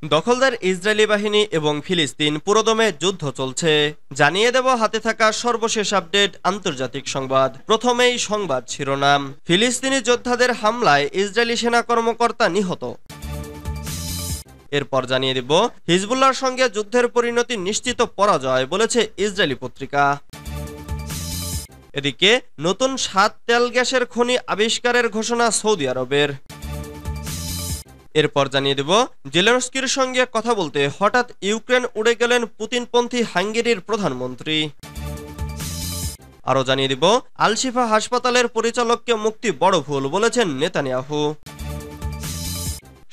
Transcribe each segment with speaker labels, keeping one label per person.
Speaker 1: দখলদার ইসরায়েলি বাহিনী এবং ফিলিস্তিন পুরোদমে যুদ্ধ চলছে। জানিয়ে দেব হাতে থাকা সর্বশেষ আপডেট আন্তর্জাতিক সংবাদ। প্রথমেই সংবাদ শিরোনাম। ফিলিস্তিনি যোদ্ধাদের হামলায় ইসরায়েলি সেনা কর্মকর্তা নিহত। এরপর জানিয়ে দেব হিজবুল্লাহর সঙ্গে যুদ্ধের পরিণতি নিশ্চিত পরাজয় বলেছে ইসরায়েলি পত্রিকা। এদিকে নতুন 7 তেল গ্যাসের খনি আবিষ্কারের ঘোষণা সৌদি আরবের। এরপর জানিয়ে দেব জেলেনস্কির সঙ্গে কথা বলতে হঠাৎ ইউক্রেন উড়ে গেলেন পুতিনপন্থী হাঙ্গেরির প্রধানমন্ত্রী। আরও জানিয়ে দেব আল শিফা হাসপাতালের পরিচালককে মুক্তি বড় ভুল বলেছেন নেতানিয়াহু।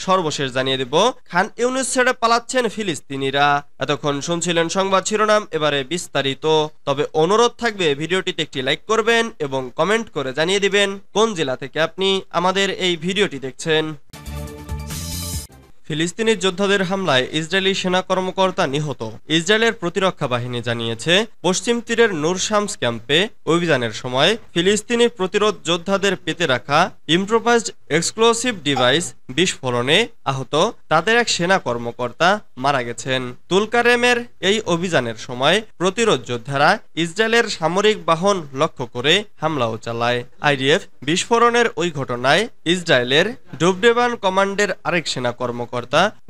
Speaker 1: সর্বশেষ জানিয়ে দেব খান ইউনিস ছেড়ে পালাচ্ছেন ফিলিস্তিনিরা। এতক্ষণ শুনছিলেন সংবাদ শিরোনাম, এবারে বিস্তারিত। তবে অনুরোধ থাকবে ভিডিওটিতে একটি লাইক করবেন এবং কমেন্ট করে জানিয়ে দিবেন কোন জেলা থেকে আপনি আমাদের এই ভিডিওটি দেখছেন। ফিলিস্তিনি যোদ্ধাদের হামলায় ইসরায়েলি সেনা কর্মকর্তা নিহত। ইসরায়েলের প্রতিরক্ষা বাহিনী জানিয়েছে পশ্চিম তীরের নূর শামস ক্যাম্পে অভিযানের সময় ফিলিস্তিনি প্রতিরোধ যোদ্ধাদের পেতে রাখা ইম্প্রোভাইজড এক্সপ্লোসিভ ডিভাইস বিস্ফোরণে আহত তাদের এক সেনা কর্মকর্তা মারা গেছেন। তুলকারেমের এই অভিযানের সময় প্রতিরোধ যোদ্ধারা ইসরায়েলের সামরিক বাহন লক্ষ্য করে হামলাও চালায়। আইডিএফ বিস্ফোরণের ওই ঘটনায় ইসরায়েলের ডোভডেবান কমান্ডের আরেক সেনা কর্মকর্তা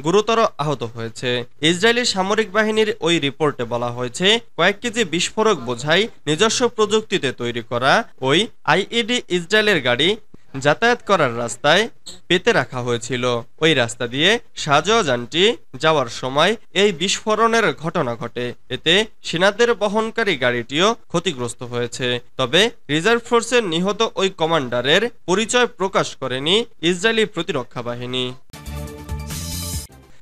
Speaker 1: গুরুতর আহত হয়েছে। ইসরায়েলি সামরিক বাহিনীর ওই রিপোর্টে বলা হয়েছে কয়েক কেজি বিস্ফোরক বোঝাই নিজস্ব প্রযুক্তিতে তৈরি করা ওই আইইডি ইসরায়েলের গাড়ি যাতায়াত করার রাস্তায় পেতে রাখা হয়েছিল। ওই রাস্তা দিয়ে শাহজাহানটি যাওয়ার সময় এই বিস্ফোরণের ঘটনা ঘটে। এতে সেনাদের বহনকারী গাড়িটিও ক্ষতিগ্রস্ত হয়েছে। তবে রিজার্ভ ফোর্সের নিহত ওই কমান্ডারের পরিচয় প্রকাশ করেনি ইসরায়েলি প্রতিরক্ষা বাহিনী।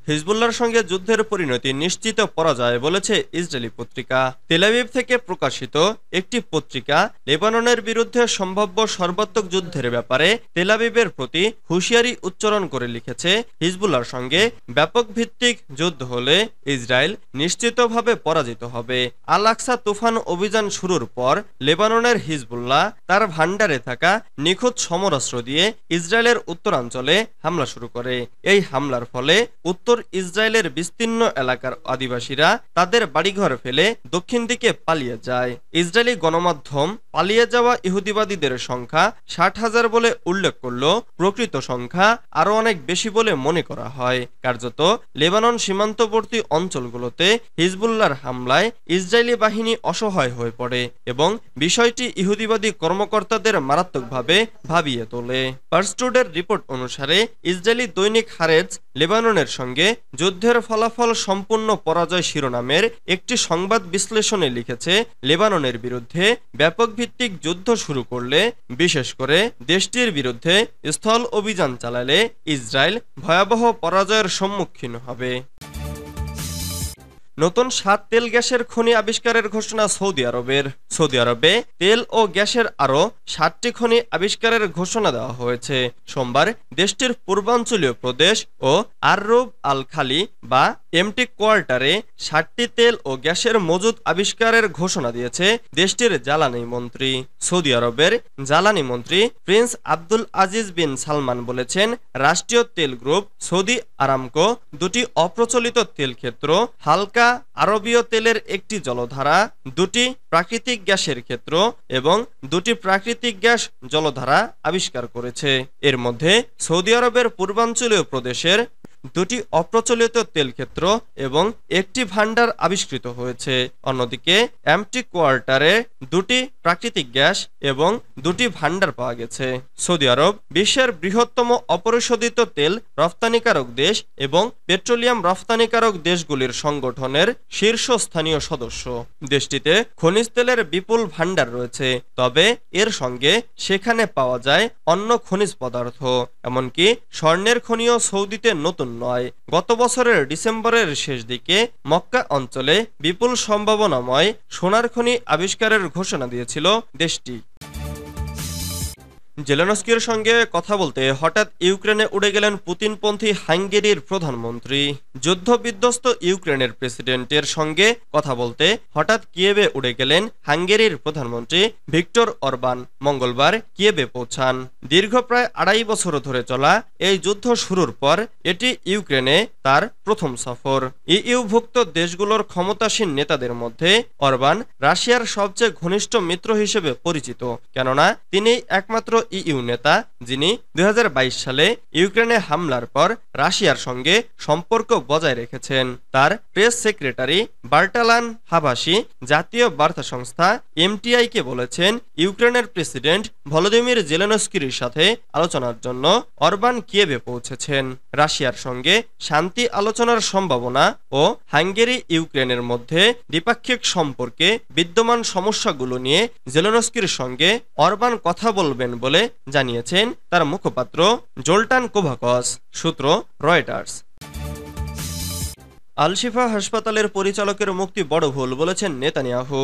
Speaker 1: হিজবুল্লাহর সঙ্গে যুদ্ধের পরিণতি নিশ্চিত পরাজয় বলেছে ইসরায়েলি পত্রিকা। তেল আবিব থেকে প্রকাশিত একটি পত্রিকা লেবাননের বিরুদ্ধে সম্ভাব্য সর্বাত্মক যুদ্ধের ব্যাপারে তেল আবিবের প্রতি হুঁশিয়ারি উচ্চারণ করে লিখেছে, হিজবুল্লাহর সঙ্গে ব্যাপক ভিত্তিক যুদ্ধ হলে ইসরায়েল নিশ্চিতভাবে পরাজিত হবে। আল আকসা তুফান অভিযান শুরুর পর লেবাননের হিজবুল্লাহ তার ভান্ডারে থাকা নিখুঁত সমরাস্ত্র দিয়ে ইসরায়েলের উত্তরাঞ্চলে হামলা শুরু করে। এই হামলার ফলে উত্তর ইসরায়েলের বিস্তীর্ণ এলাকার আদিবাসীরা তাদের বাড়িঘর ফেলে দক্ষিণ দিকে পালিয়ে যায়। ইসরায়েলি গণমাধ্যম পালিয়ে যাওয়া ইহুদিবাদীদের সংখ্যা 60,000 বলে উল্লেখ করলেও প্রকৃত সংখ্যা আরো অনেক বেশি বলে মনে করা হয়। কার্যত লেবানন সীমান্তবর্তী অঞ্চলগুলোতে হিজবুল্লাহর হামলায় ইসরায়েলি বাহিনী অসহায় হয়ে পড়ে এবং বিষয়টি ইহুদিবাদী কর্মকর্তাদের মারাত্মকভাবে ভাবিয়ে তোলে। পার্সটুডের রিপোর্ট অনুসারে ইসরায়েলি দৈনিক হারেজ লেবাননের সঙ্গে যুদ্ধের ফলাফল সম্পূর্ণ পরাজয় শিরোনামের একটি সংবাদ বিশ্লেষণে লিখেছে, লেবাননের বিরুদ্ধে ব্যাপক ভিত্তিক যুদ্ধ শুরু করলে, বিশেষ করে দেশটির বিরুদ্ধে স্থল অভিযান চালালে ইসরায়েল ভয়াবহ পরাজয়ের সম্মুখীন হবে। নতুন 7 তেল গ্যাসের খনি আবিষ্কারের ঘোষণা সৌদি আরবের। সৌদি আরবে তেল ও গ্যাসের আরও 7টি খনি আবিষ্কারের ঘোষণা দেওয়া হয়েছে। সোমবার দেশটির পূর্বাঞ্চলীয় প্রদেশ ও আর-রুব আল খালি বা এমটি কোয়ার্টারে 7টি তেল ও গ্যাসের মজুদ আবিষ্কারের ঘোষণা দিয়েছে দেশটির জ্বালানি মন্ত্রী। সৌদি আরবের জ্বালানি মন্ত্রী প্রিন্স আব্দুল আজিজ বিন সালমান বলেছেন, রাষ্ট্রীয় তেল গ্রুপ সৌদি আরামকো 2টি অপ্রচলিত তেল ক্ষেত্র, হালকা আরবীয় তেলের একটি জলধারা, 2টি প্রাকৃতিক গ্যাসের ক্ষেত্র এবং 2টি প্রাকৃতিক গ্যাস জলধারা আবিষ্কার করেছে। এর মধ্যে সৌদি আরবের পূর্বাঞ্চলীয় প্রদেশের 2টি অপ্রচলিত তেল ক্ষেত্র এবং একটি ভান্ডার আবিষ্কৃত হয়েছে। অন্যদিকে এমটি কোয়ার্টারে 2টি প্রাকৃতিক গ্যাস এবং 2টি ভান্ডার পাওয়া গেছে। সৌদি আরব বিশ্বের বৃহত্তম অপরিশোধিত তেল রফতানিকারক দেশ এবং পেট্রোলিয়াম রফতানিকারক দেশগুলির সংগঠনের শীর্ষস্থানীয় সদস্য। দেশটিতে খনিজ তেলের বিপুল ভান্ডার রয়েছে, তবে এর সঙ্গে সেখানে পাওয়া যায় অন্য খনিজ পদার্থ, এমনকি স্বর্ণের খনিও সৌদিতে নতুন নয়। গত বছরের ডিসেম্বরের শেষ দিকে মক্কা অঞ্চলে বিপুল সম্ভাবনাময় সোনার খনি আবিষ্কারের ঘোষণা দিয়েছিল দেশটি। জেলেনস্কির সঙ্গে কথা বলতে হঠাৎ ইউক্রেনে উড়ে গেলেন পুতিনপন্থী হাঙ্গেরির প্রধানমন্ত্রী। যুদ্ধবিধ্বস্ত ইউক্রেনের প্রেসিডেন্টের সঙ্গে কথা বলতে হঠাৎ কিয়েভে উড়ে গেলেন হাঙ্গেরির প্রধানমন্ত্রী ভিক্টর অরবান। মঙ্গলবার কিয়েভে পৌঁছান। দীর্ঘ প্রায় ২.৫ বছর ধরে চলা এই যুদ্ধ শুরুর পর এটি ইউক্রেনে তার প্রথম সফর। ইইউভুক্ত দেশগুলোর ক্ষমতাসীন নেতাদের মধ্যে অরবান রাশিয়ার সবচেয়ে ঘনিষ্ঠ মিত্র হিসেবে পরিচিত, কেননা তিনি একমাত্র ইইউ নেতা যিনি ২০২২ সালে ইউক্রেনে হামলার পর রাশিয়ার সঙ্গে সম্পর্ক বজায় রেখেছেন। তার প্রেস সেক্রেটারি বার্টালান হাবাসি জাতীয় বার্তা সংস্থা এমটিআইকে বলেছেন, ইউক্রেনের প্রেসিডেন্ট ভলোদিমির জেলেনস্কির সাথে আলোচনার জন্য অরবান কিয়েভে পৌঁছেছেন। রাশিয়ার সঙ্গে শান্তি আলোচনার সম্ভাবনা ও হাঙ্গেরি ইউক্রেনের মধ্যে দ্বিপাক্ষিক সম্পর্কে বিদ্যমান সমস্যাগুলো নিয়ে জেলেনস্কির সঙ্গে অরবান কথা বলবেন বলে জানিয়েছেন তার মুখপাত্র জোল্টান কোভাকস। সূত্র রয়টার্স। আল শিফা হাসপাতালের পরিচালকের মুক্তি বড় ভুল বলেছেন নেতানিয়াহু।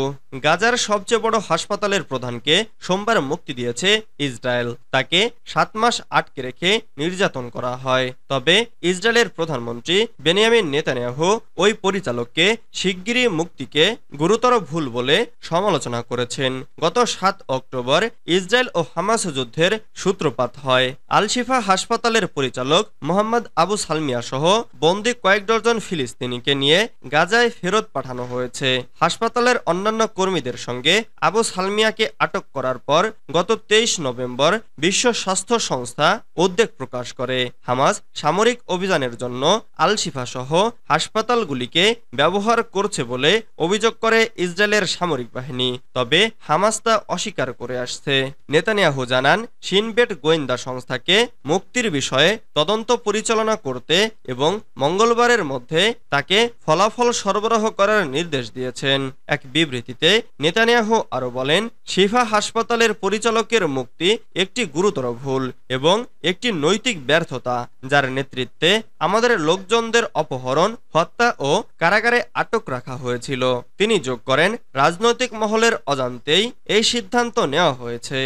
Speaker 1: গাজার সবচেয়ে বড় হাসপাতালের প্রধানকে সোমবার মুক্তি দিয়েছে ইসরায়েল। তাকে ৭ মাস আটকে রেখে নির্যাতন করা হয়। তবে ইসরায়েলের প্রধানমন্ত্রী বেনিয়ামিন নেতানিয়াহু ওই পরিচালককে শিগগিরই মুক্তিকে গুরুতর ভুল বলে সমালোচনা করেছেন। গত ৭ অক্টোবর ইসরায়েল ও হামাস যুদ্ধের সূত্রপাত হয়। আল শিফা হাসপাতালের পরিচালক মোহাম্মদ আবু সালমিয়া সহ বন্দী কয়েক ডজন ফিলিস্তিনিকে নিয়ে গাজায় ফেরত পাঠানো হয়েছে। হাসপাতালের অন্যান্য কর্মীদের সঙ্গে আবু সালমিয়াকে আটক করার পর গত ২৩ নভেম্বর বিশ্ব স্বাস্থ্য সংস্থা উদ্বেগ প্রকাশ করে। হামাস সামরিক অভিযানের জন্য আল শিফা সহ হাসপাতালগুলিকে ব্যবহার করছে বলে অভিযোগ করে ইসরায়েলের সামরিক বাহিনী। তবে হামাস তা অস্বীকার করে আসছে। নেতানিয়াহু জানান, শিনবেট গোয়েন্দা সংস্থাকে মুক্তির বিষয়ে তদন্ত পরিচালনা করতে এবং মঙ্গলবারের মধ্যে তাকে ফলাফল সরবরাহ করার নির্দেশ দিয়েছেন। এক বিবৃতিতে নেতানিয়াহু আরো বলেন, শিফা হাসপাতালের পরিচালকের মুক্তি একটি গুরুতর ভুল এবং একটি নৈতিক ব্যর্থতা, যার নেতৃত্বে আমাদের লোকজনদের অপহরণ, হত্যা ও কারাগারে আটক রাখা হয়েছিল। তিনি যোগ করেন, রাজনৈতিক মহলের অজান্তেই এই সিদ্ধান্ত নেওয়া হয়েছে।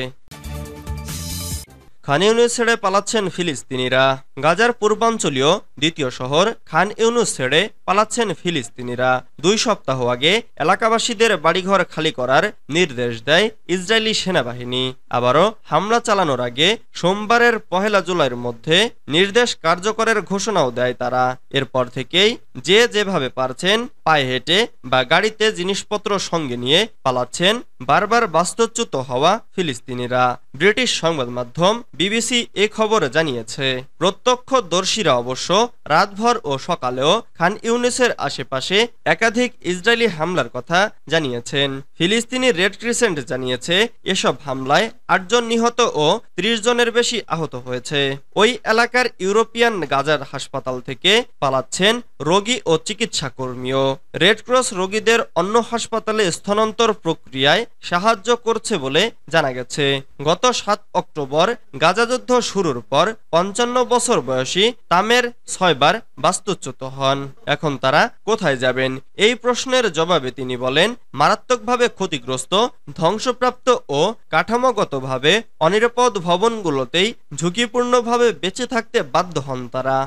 Speaker 1: খান ইউনিস ছেড়ে পালাচ্ছেন ফিলিস্তিনিরা। গাজার পূর্বাঞ্চলীয় দ্বিতীয় শহর খান ইউনুস ছেড়ে পালাচ্ছেন ফিলিস্তিনিরা। ২ সপ্তাহ আগে এলাকাবাসীদের বাড়িঘর খালি করার নির্দেশ দেয় ইসরায়েলি সেনাবাহিনী। আবারও হামলা চালানোর আগে সোমবারের ১ জুলাইয়ের মধ্যে নির্দেশ কার্যকরের ঘোষণাও দেয় তারা। এরপর থেকেই যে যেভাবে পারছেন পায়ে হেঁটে বা গাড়িতে জিনিসপত্র সঙ্গে নিয়ে পালাচ্ছেন বারবার বাস্তুচ্যুত হওয়া ফিলিস্তিনিরা। ব্রিটিশ সংবাদ মাধ্যম বিবিসি এ খবর জানিয়েছে। প্রত্যক্ষদর্শীরা অবশ্য রাতভর ও সকালেও খান ইউনিসের আশেপাশে একাধিক ইসরায়েলি হামলার কথা জানিয়েছেন। ফিলিস্তিনি রেড ক্রিসেন্ট জানিয়েছে, এসব হামলায় ৮ জন নিহত ও ৩০ জনের বেশি আহত হয়েছে। ওই এলাকার ইউরোপিয়ান গাজার হাসপাতাল থেকে পালাচ্ছেন রোগী ও চিকিৎসা কর্মীও। রেড ক্রস রোগীদের অন্য হাসপাতালে স্থানান্তর প্রক্রিয়ায় সাহায্য করছে বলে জানা গেছে। গত ৭ অক্টোবর গাজা যুদ্ধ শুরুর পর ৫৫ বছর বয়সী তামের ৬ বার বাস্তুচ্যুত হন। এখন তারা কোথায় যাবেন? এই প্রশ্নের জবাবে তিনি বলেন, মারাত্মকভাবে ক্ষতিগ্রস্ত, ধ্বংসপ্রাপ্ত ও কাঠামোগতভাবে অনিরাপদ ভবনগুলোতেই ঝুঁকিপূর্ণভাবে বেঁচে থাকতে বাধ্য হন তারা।